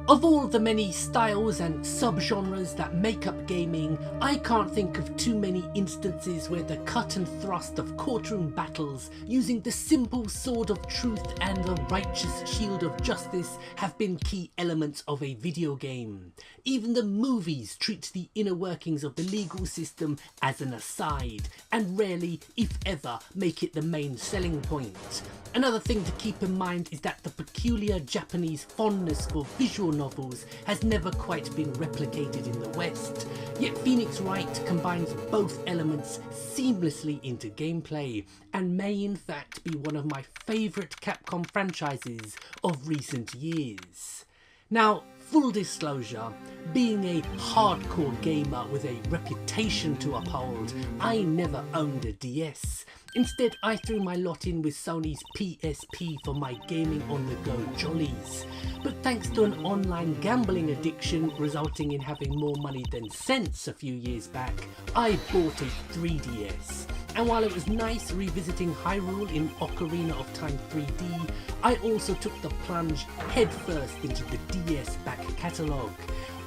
Of all the many styles and subgenres that make up gaming, I can't think of too many instances where the cut and thrust of courtroom battles using the simple sword of truth and the righteous shield of justice have been key elements of a video game. Even the movies treat the inner workings of the legal system as an aside, and rarely, if ever, make it the main selling point. Another thing to keep in mind is that the peculiar Japanese fondness for visual novels has never quite been replicated in the West, yet Phoenix Wright combines both elements seamlessly into gameplay, and may in fact be one of my favourite Capcom franchises of recent years. Now, full disclosure, being a hardcore gamer with a reputation to uphold, I never owned a DS. Instead, I threw my lot in with Sony's PSP for my gaming on the go jollies. But thanks to an online gambling addiction resulting in having more money than sense a few years back, I bought a 3DS. And while it was nice revisiting Hyrule in Ocarina of Time 3D, I also took the plunge headfirst into the DS back catalogue.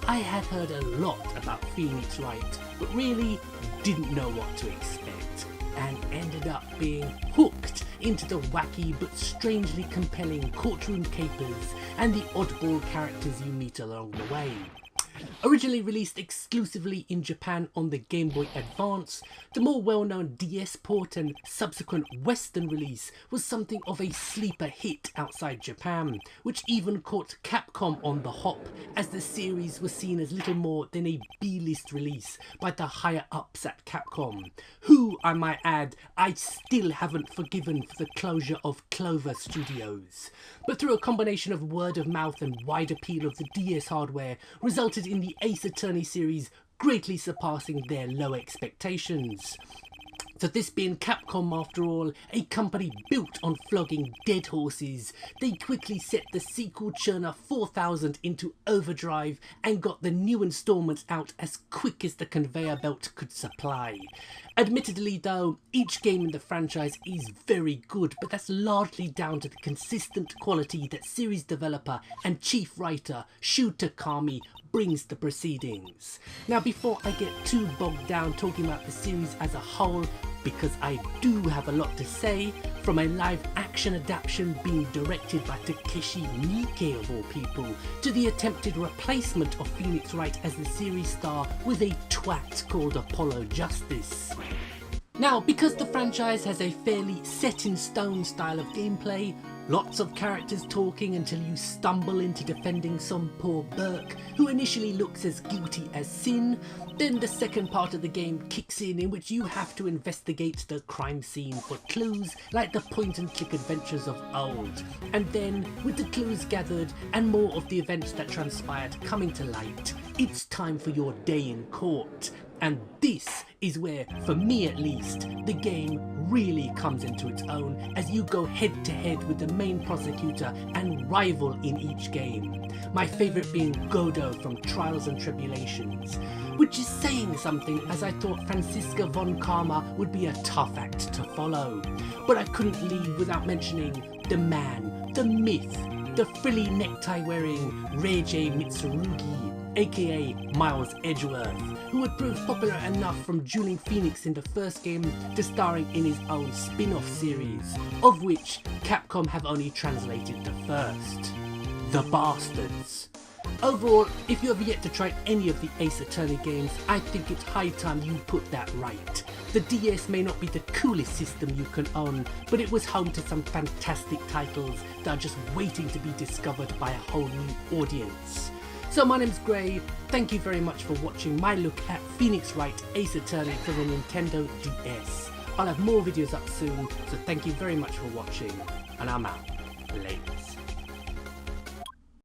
I had heard a lot about Phoenix Wright, but really didn't know what to expect, and ended up being hooked into the wacky but strangely compelling courtroom capers and the oddball characters you meet along the way. Originally released exclusively in Japan on the Game Boy Advance, the more well-known DS port and subsequent Western release was something of a sleeper hit outside Japan, which even caught Capcom on the hop, as the series was seen as little more than a B-list release by the higher-ups at Capcom, who, I might add, I still haven't forgiven for the closure of Clover Studios. But through a combination of word of mouth and wide appeal of the DS hardware, resulted in the Ace Attorney series greatly surpassing their low expectations. So this being Capcom after all, a company built on flogging dead horses, they quickly set the sequel churner 4000 into overdrive and got the new installments out as quick as the conveyor belt could supply. Admittedly though, each game in the franchise is very good, but that's largely down to the consistent quality that series developer and chief writer Shu Takami brings the proceedings. Now, before I get too bogged down talking about the series as a whole, because I do have a lot to say, from a live action adaptation being directed by Takeshi Miike of all people, to the attempted replacement of Phoenix Wright as the series star with a twat called Apollo Justice. Now, because the franchise has a fairly set-in-stone style of gameplay, lots of characters talking until you stumble into defending some poor Burke who initially looks as guilty as sin, then the second part of the game kicks in which you have to investigate the crime scene for clues like the point-and-click adventures of old, and then, with the clues gathered and more of the events that transpired coming to light, it's time for your day in court. And this is where, for me at least, the game really comes into its own as you go head to head with the main prosecutor and rival in each game. My favourite being Godo from Trials and Tribulations, which is saying something as I thought Franziska von Karma would be a tough act to follow. But I couldn't leave without mentioning the man, the myth, the frilly necktie wearing Reiji Mitsurugi, aka Miles Edgeworth, who had proved popular enough from dueling Phoenix in the first game to starring in his own spin-off series, of which Capcom have only translated the first, The Bastards. Overall, if you have yet to try any of the Ace Attorney games, I think it's high time you put that right. The DS may not be the coolest system you can own, but it was home to some fantastic titles that are just waiting to be discovered by a whole new audience. So my name's Gray, thank you very much for watching my look at Phoenix Wright Ace Attorney for the Nintendo DS. I'll have more videos up soon, so thank you very much for watching, and I'm out. Laters.